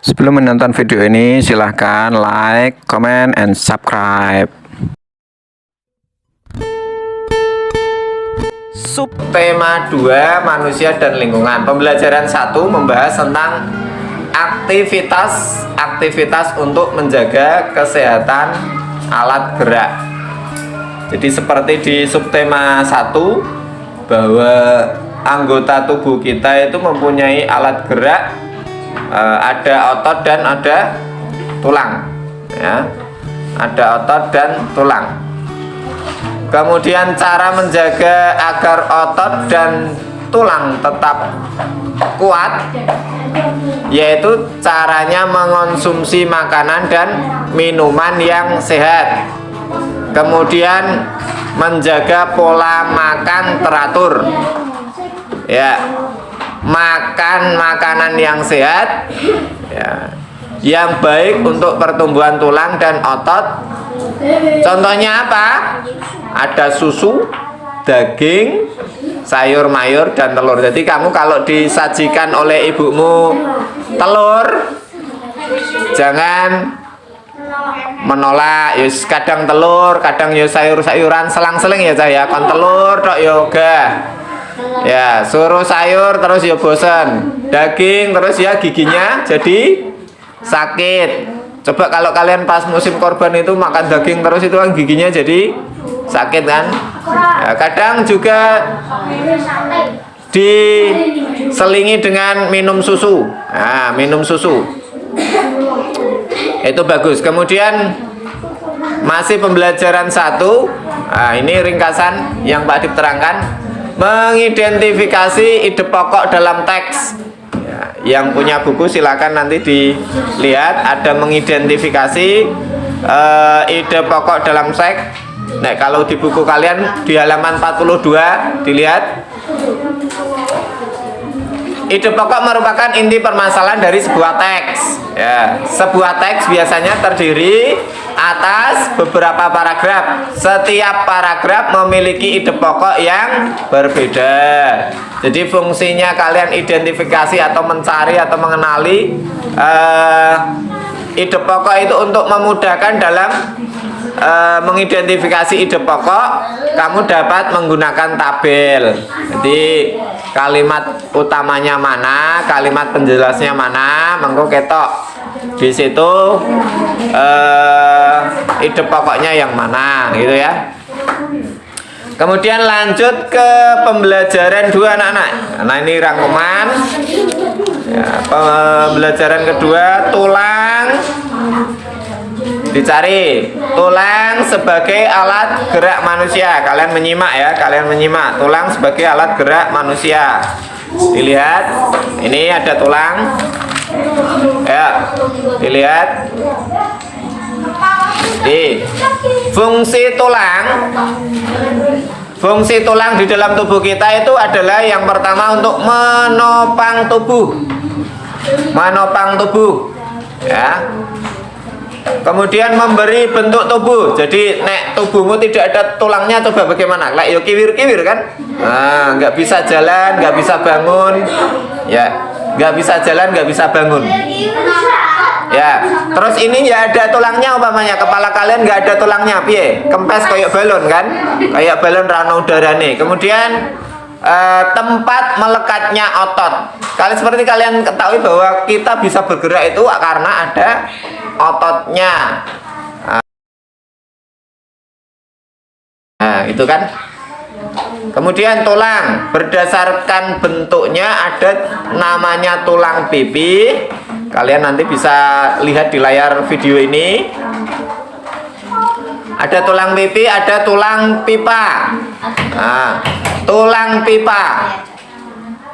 Sebelum menonton video ini, silahkan like, comment, and subscribe. Subtema 2, manusia dan lingkungan. Pembelajaran 1 membahas tentang aktivitas untuk menjaga kesehatan alat gerak. Jadi seperti di subtema 1, bahwa anggota tubuh kita itu mempunyai alat gerak, ada otot dan ada tulang, ya. Ada otot dan tulang. Kemudian cara menjaga agar otot dan tulang tetap kuat, yaitu caranya mengonsumsi makanan dan minuman yang sehat. Kemudian menjaga pola makan teratur, ya. Makan makanan yang sehat, ya, yang baik untuk pertumbuhan tulang dan otot. Contohnya apa? Ada susu, daging, sayur mayur, dan telur. Jadi kamu kalau disajikan oleh ibumu telur, jangan menolak. Yus kadang telur, kadang yus sayur-sayuran, selang-seling ya saya. Kon telur tok yoga, ya, suruh sayur terus ya bosen, daging terus ya giginya jadi sakit. Coba kalau kalian pas musim korban itu makan daging terus, itu kan giginya jadi sakit kan, ya. Kadang juga diselingi dengan minum susu. Nah, minum susu itu bagus. Kemudian masih pembelajaran 1, nah, ini ringkasan yang Pak Adip terangkan. Mengidentifikasi ide pokok dalam teks, ya, yang punya buku silakan nanti dilihat. Ada mengidentifikasi ide pokok dalam teks. Nah, kalau di buku kalian di halaman 42 dilihat. Ide pokok merupakan inti permasalahan dari sebuah teks, ya. Sebuah teks biasanya terdiri atas beberapa paragraf. Setiap paragraf memiliki ide pokok yang berbeda. Jadi fungsinya kalian identifikasi atau mencari atau mengenali ide pokok itu untuk memudahkan dalam mengidentifikasi ide pokok. Kamu dapat menggunakan tabel. Jadi kalimat utamanya mana, kalimat penjelasnya mana, mengko ketok di situ ide pokoknya yang mana, gitu ya. Kemudian lanjut ke pembelajaran 2 anak-anak. Nah, ini rangkuman, ya, pembelajaran kedua, tulang. Dicari tulang sebagai alat gerak manusia. Kalian menyimak ya, kalian menyimak. Tulang sebagai alat gerak manusia. Dilihat, ini ada tulang, ya, dilihat. Fungsi tulang di dalam tubuh kita itu adalah yang pertama untuk menopang tubuh, ya. Kemudian memberi bentuk tubuh. Jadi nek tubuhmu tidak ada tulangnya, coba bagaimana? Lek yo kiwir-kiwir kan? Nah, nggak bisa jalan, nggak bisa bangun, ya, nggak bisa jalan, nggak bisa bangun, ya. Terus ini ya ada tulangnya, umpamanya kepala kalian nggak ada tulangnya, piye? Kempes kayak balon kan? Kayak balon rano udarane. Kemudian tempat melekatnya otot. Seperti kalian ketahui bahwa kita bisa bergerak itu karena ada ototnya. Nah, itu kan. Kemudian tulang, berdasarkan bentuknya ada namanya tulang pipi. Kalian nanti bisa lihat di layar video ini. Ada tulang pipi, ada tulang pipa. Nah, tulang pipa.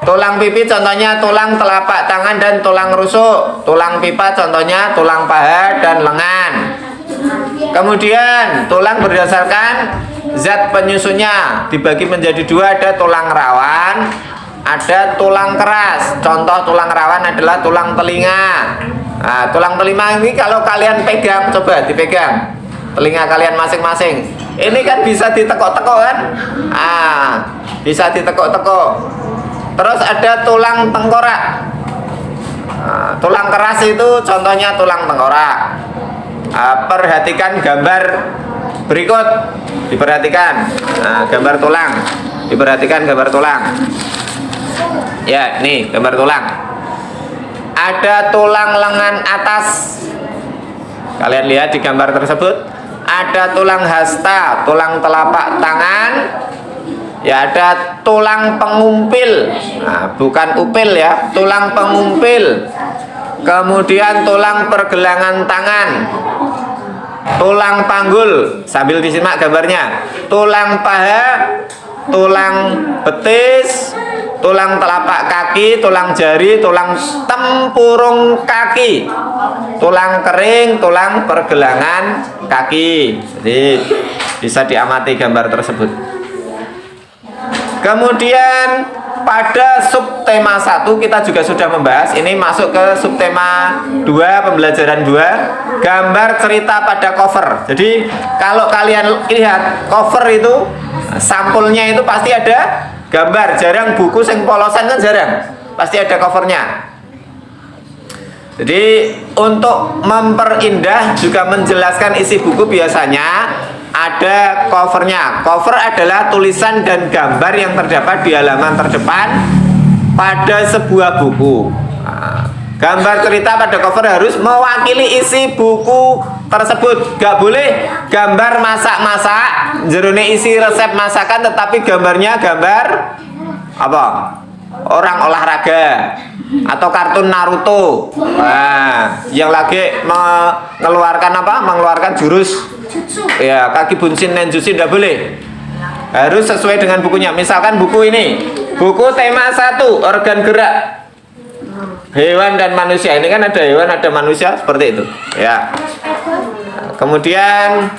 Tulang pipi contohnya tulang telapak tangan dan tulang rusuk. Tulang pipa contohnya tulang paha dan lengan. Kemudian tulang berdasarkan zat penyusunnya dibagi menjadi 2. Ada tulang rawan, ada tulang keras. Contoh tulang rawan adalah tulang telinga. Nah, tulang telinga ini kalau kalian pegang, coba dipegang telinga kalian masing-masing. Ini kan bisa ditekuk-tekuk kan? Bisa ditekuk-tekuk. Terus ada tulang tengkorak. Nah, tulang keras itu contohnya tulang tengkorak. Perhatikan gambar berikut, diperhatikan. Gambar tulang, diperhatikan gambar tulang. Ya, nih gambar tulang. Ada tulang lengan atas. Kalian lihat di gambar tersebut. Ada tulang hasta, tulang telapak tangan. Ya, ada tulang pengumpil. Bukan upil ya, tulang pengumpil. Kemudian tulang pergelangan tangan, tulang panggul, sambil disimak gambarnya, tulang paha, tulang betis, tulang telapak kaki, tulang jari, tulang tempurung kaki, tulang kering, tulang pergelangan kaki. Jadi bisa diamati gambar tersebut. Kemudian pada subtema 1 kita juga sudah membahas. Ini masuk ke subtema 2, pembelajaran 2, gambar cerita pada cover. Jadi kalau kalian lihat cover itu, sampulnya itu pasti ada gambar. Jarang buku sing polosan kan jarang, pasti ada covernya. Jadi untuk memperindah juga menjelaskan isi buku biasanya ada covernya. Cover adalah tulisan dan gambar yang terdapat di halaman terdepan pada sebuah buku. Gambar cerita pada cover harus mewakili isi buku tersebut. Gak boleh gambar masak-masak, jerone isi resep masakan, tetapi gambarnya gambar apa? Orang olahraga atau kartun Naruto. Yang lagi mengeluarkan apa? Mengeluarkan jurus. Ya, kaki bunsin nenjutsu tidak boleh. Harus sesuai dengan bukunya. Misalkan buku ini, buku tema 1, organ gerak hewan dan manusia. Ini kan ada hewan, ada manusia, seperti itu. Ya. Kemudian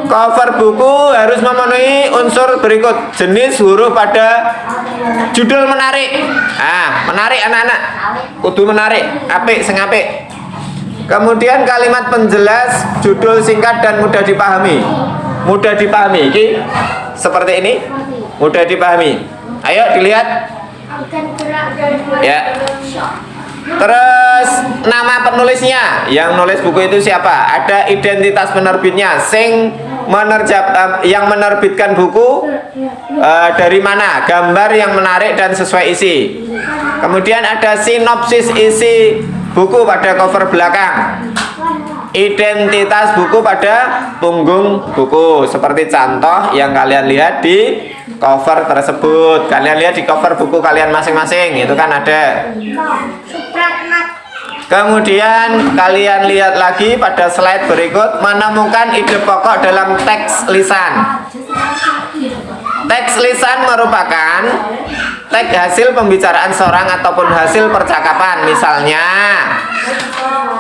cover buku harus memenuhi unsur berikut: jenis huruf pada judul menarik. Menarik anak-anak. Kudu menarik, apik sing apik. Kemudian kalimat penjelas, judul singkat dan mudah dipahami. Mudah dipahami, ini seperti ini, mudah dipahami. Ayo dilihat. Ya. Terus nama penulisnya, yang nulis buku itu siapa? Ada identitas penerbitnya, yang menerbitkan buku dari mana, gambar yang menarik dan sesuai isi. Kemudian ada sinopsis isi buku pada cover belakang, identitas buku pada punggung buku, seperti contoh yang kalian lihat di cover tersebut. Kalian lihat di cover buku kalian masing-masing, itu kan ada. Kemudian kalian lihat lagi pada slide berikut, menemukan ide pokok dalam teks lisan. Teks lisan merupakan teks hasil pembicaraan seorang ataupun hasil percakapan. Misalnya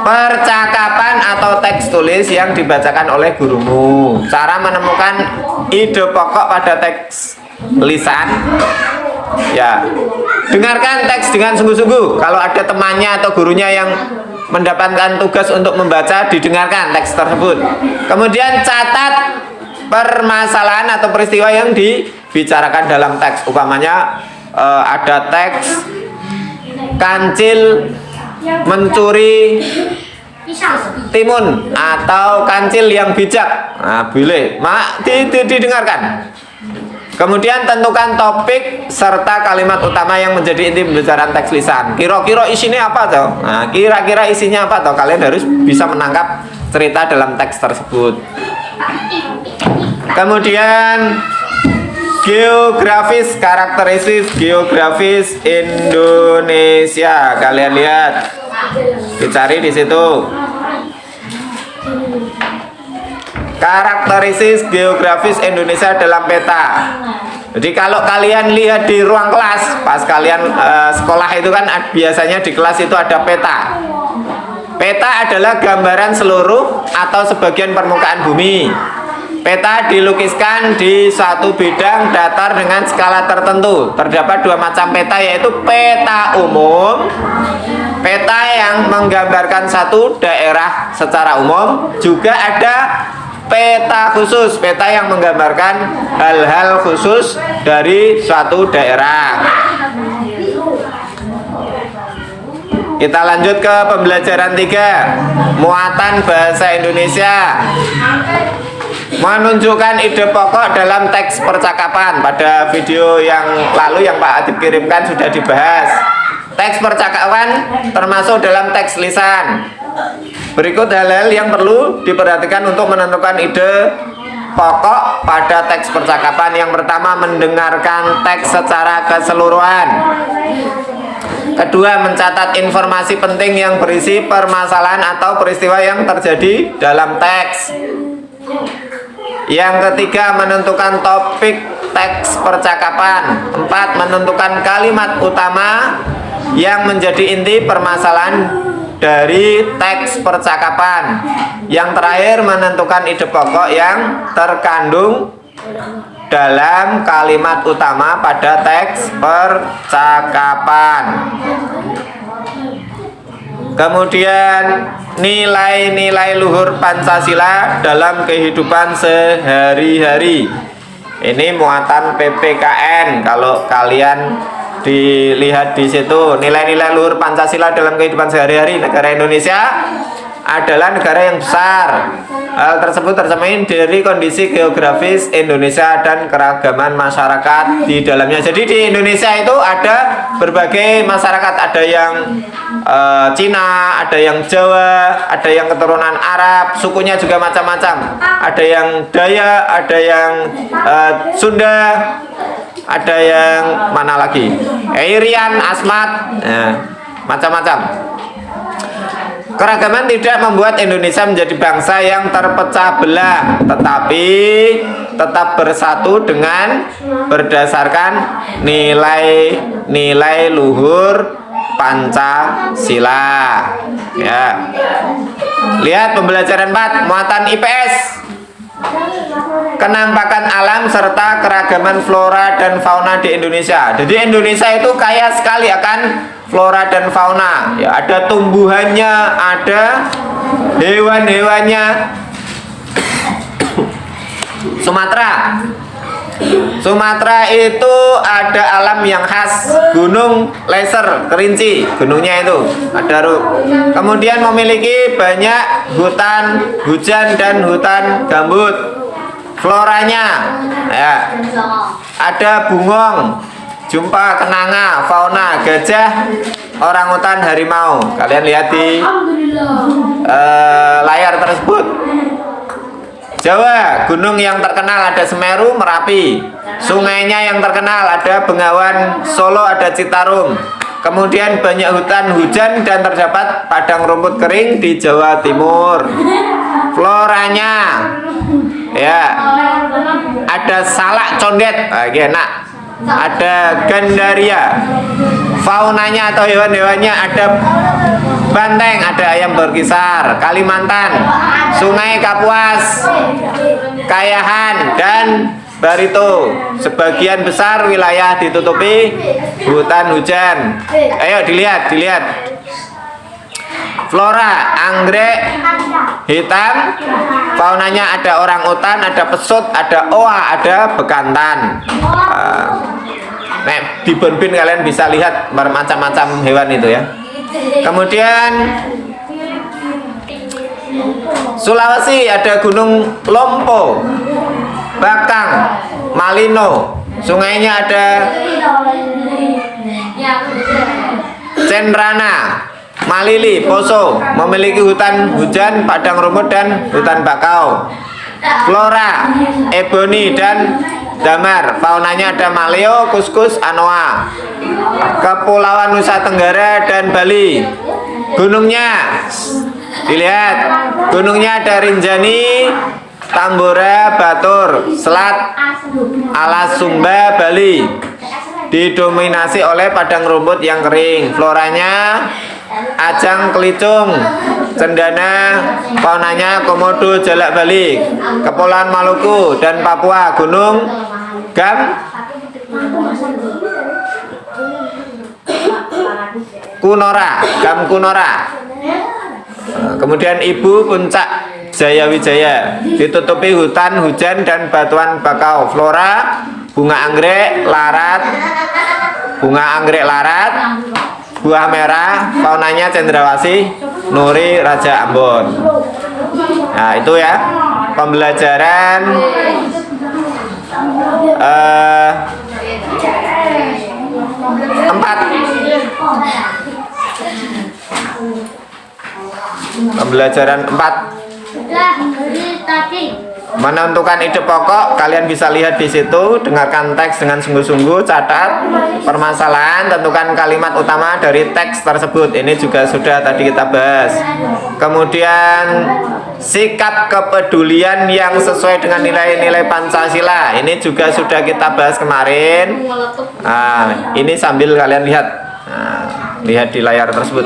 percakapan atau teks tulis yang dibacakan oleh gurumu. Cara menemukan ide pokok pada teks lisan, ya, dengarkan teks dengan sungguh-sungguh. Kalau ada temannya atau gurunya yang mendapatkan tugas untuk membaca, didengarkan teks tersebut. Kemudian catat permasalahan atau peristiwa yang dibicarakan dalam teks. Umpamanya ada teks kancil mencuri timun atau kancil yang bijak. Boleh, didengarkan. Kemudian tentukan topik serta kalimat utama yang menjadi inti pembicaraan teks lisan. Kira-kira isinya apa toh? Kira-kira isinya apa toh? Kalian harus bisa menangkap cerita dalam teks tersebut. Kemudian geografis, karakteristik geografis Indonesia. Kalian lihat, dicari di situ. Karakteristik geografis Indonesia dalam peta. Jadi kalau kalian lihat di ruang kelas, pas kalian sekolah itu kan biasanya di kelas itu ada peta. Peta adalah gambaran seluruh atau sebagian permukaan bumi. Peta dilukiskan di suatu bidang datar dengan skala tertentu. Terdapat dua macam peta, yaitu peta umum, peta yang menggambarkan satu daerah secara umum. Juga ada peta khusus, peta yang menggambarkan hal-hal khusus dari suatu daerah. Kita lanjut ke pembelajaran 3, muatan bahasa Indonesia. Menunjukkan ide pokok dalam teks percakapan. Pada video yang lalu yang Pak Adib kirimkan sudah dibahas. Teks percakapan termasuk dalam teks lisan. Berikut hal-hal yang perlu diperhatikan untuk menentukan ide pokok pada teks percakapan. Yang pertama, mendengarkan teks secara keseluruhan. Kedua, mencatat informasi penting yang berisi permasalahan atau peristiwa yang terjadi dalam teks. Yang ketiga, menentukan topik teks percakapan. 4, menentukan kalimat utama yang menjadi inti permasalahan dari teks percakapan. Yang terakhir, menentukan ide pokok yang terkandung dalam kalimat utama pada teks percakapan. Kemudian nilai-nilai luhur Pancasila dalam kehidupan sehari-hari. Ini muatan PPKN. Kalau kalian dilihat di situ, nilai-nilai luhur Pancasila dalam kehidupan sehari-hari negara Indonesia adalah negara yang besar. Hal tersebut tercermin dari kondisi geografis Indonesia dan keragaman masyarakat di dalamnya. Jadi di Indonesia itu ada berbagai masyarakat, ada yang Cina, ada yang Jawa, ada yang keturunan Arab, sukunya juga macam-macam. Ada yang Dayak, ada yang Sunda, ada yang mana lagi? Irian, Asmat, macam-macam. Keragaman tidak membuat Indonesia menjadi bangsa yang terpecah belah, tetapi tetap bersatu dengan berdasarkan nilai-nilai luhur Pancasila. Ya. Lihat pembelajaran 4, muatan IPS. Kenampakan alam serta keragaman flora dan fauna di Indonesia. Jadi Indonesia itu kaya sekali akan flora dan fauna. Ya, ada tumbuhannya, ada hewan-hewannya. Sumatera itu ada alam yang khas, Gunung Leser, Kerinci, gunungnya itu ada. Kemudian memiliki banyak hutan hujan dan hutan gambut. Floranya ya, ada bungong, jumpa kenanga, fauna, gajah, orangutan, harimau. Kalian lihat di layar tersebut. Jawa, gunung yang terkenal ada Semeru, Merapi. Sungainya yang terkenal ada Bengawan, Solo ada Citarum. Kemudian banyak hutan hujan dan terdapat padang rumput kering di Jawa Timur. Floranya ya, ada salak condet, enak. Ada gandaria. Faunanya atau hewan-hewannya ada banteng, ada ayam berkisar. Kalimantan, Sungai Kapuas, Kayahan, dan Barito. Sebagian besar wilayah ditutupi hutan hujan. Ayo dilihat. Flora, anggrek hitam. Faunanya ada orang utan, ada pesut, ada oa, ada bekantan. Di Bonbin kalian bisa lihat bermacam-macam hewan itu ya. Kemudian Sulawesi ada Gunung Lompo, Bakang, Malino. Sungainya ada Cenrana, Malili, Poso. Memiliki hutan hujan, padang rumput, dan hutan bakau. Flora, eboni dan damar. Faunanya ada maleo, kuskus, anoa. Kepulauan Nusa Tenggara dan Bali. Gunungnya dilihat, gunungnya ada Rinjani, Tambora, Batur. Selat Alas Sumba, Bali, didominasi oleh padang rumput yang kering. Floranya Ajang Kelicung, Cendana. Faunanya Komodo, Jalak Bali. Kepulauan Maluku dan Papua, Gunung Gam Kunora. Kemudian Ibu Puncak Jayawijaya, ditutupi hutan hujan dan batuan bakau. Flora, bunga anggrek larat, buah merah, faunanya cendrawasih, nuri, raja Ambon. Nah itu ya pembelajaran empat. Pembelajaran 4 menentukan ide pokok. Kalian bisa lihat di situ, dengarkan teks dengan sungguh-sungguh, catat permasalahan, tentukan kalimat utama dari teks tersebut. Ini juga sudah tadi kita bahas. Kemudian sikap kepedulian yang sesuai dengan nilai-nilai Pancasila. Ini juga sudah kita bahas kemarin. Nah, ini sambil kalian lihat. Nah, lihat di layar tersebut.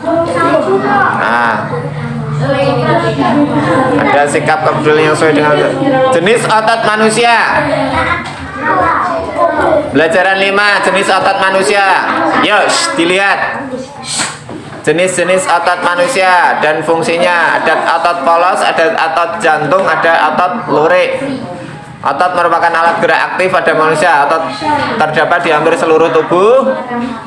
Nah, ada sikap kepedulian yang sesuai dengan jenis otot manusia. Pelajaran 5, jenis otot manusia. Yos, dilihat jenis-jenis otot manusia dan fungsinya. Ada otot polos, ada otot jantung, ada otot lurik. Otot merupakan alat gerak aktif pada manusia. Otot terdapat di hampir seluruh tubuh.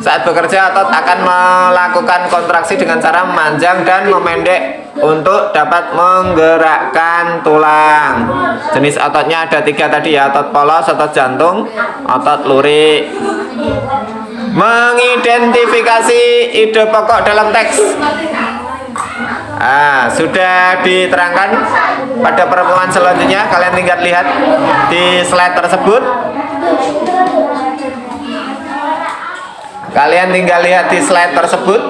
Saat bekerja, otot akan melakukan kontraksi dengan cara memanjang dan memendek untuk dapat menggerakkan tulang. Jenis ototnya ada 3 tadi ya, otot polos, otot jantung, otot lurik. Mengidentifikasi ide pokok dalam teks. Sudah diterangkan pada pertemuan selanjutnya. Kalian tinggal lihat di slide tersebut. Kalian tinggal lihat di slide tersebut.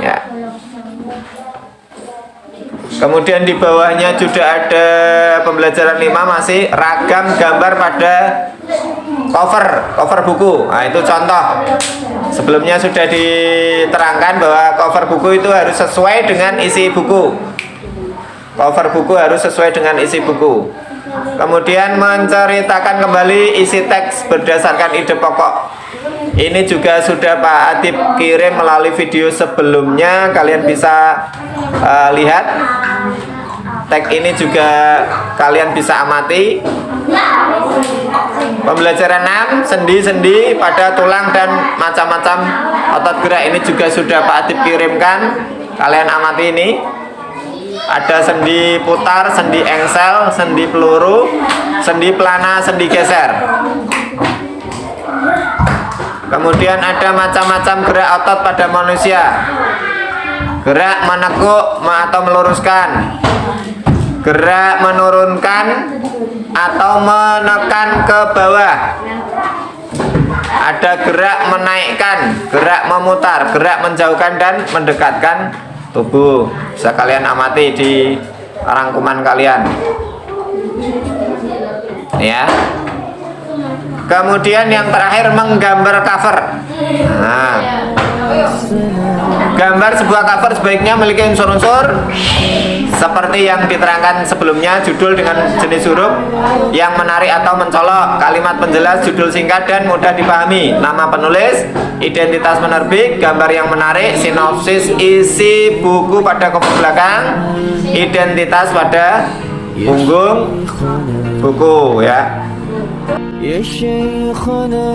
Ya. Kemudian di bawahnya juga ada pembelajaran 5 masih ragam gambar pada cover buku. Nah, itu contoh. Sebelumnya sudah diterangkan bahwa cover buku itu harus sesuai dengan isi buku. Cover buku harus sesuai dengan isi buku. Kemudian menceritakan kembali isi teks berdasarkan ide pokok. Ini juga sudah Pak Adib kirim melalui video sebelumnya. Kalian bisa lihat. Teks ini juga kalian bisa amati. Pembelajaran 6, sendi-sendi pada tulang dan macam-macam otot gerak. Ini juga sudah Pak Adib kirimkan. Kalian amati ini. Ada sendi putar, sendi engsel, sendi peluru, sendi pelana, sendi geser. Kemudian ada macam-macam gerak otot pada manusia. Gerak menekuk atau meluruskan, gerak menurunkan atau menekan ke bawah. Ada gerak menaikkan, gerak memutar, gerak menjauhkan dan mendekatkan tubuh. Bisa kalian amati di rangkuman kalian. Ya. Kemudian yang terakhir menggambar cover. Nah, gambar sebuah cover sebaiknya memiliki unsur-unsur seperti yang diterangkan sebelumnya. Judul dengan jenis huruf yang menarik atau mencolok, kalimat penjelas, judul singkat dan mudah dipahami, nama penulis, identitas penerbit, gambar yang menarik, sinopsis isi buku pada cover belakang, identitas pada punggung buku ya. Ya Syekhana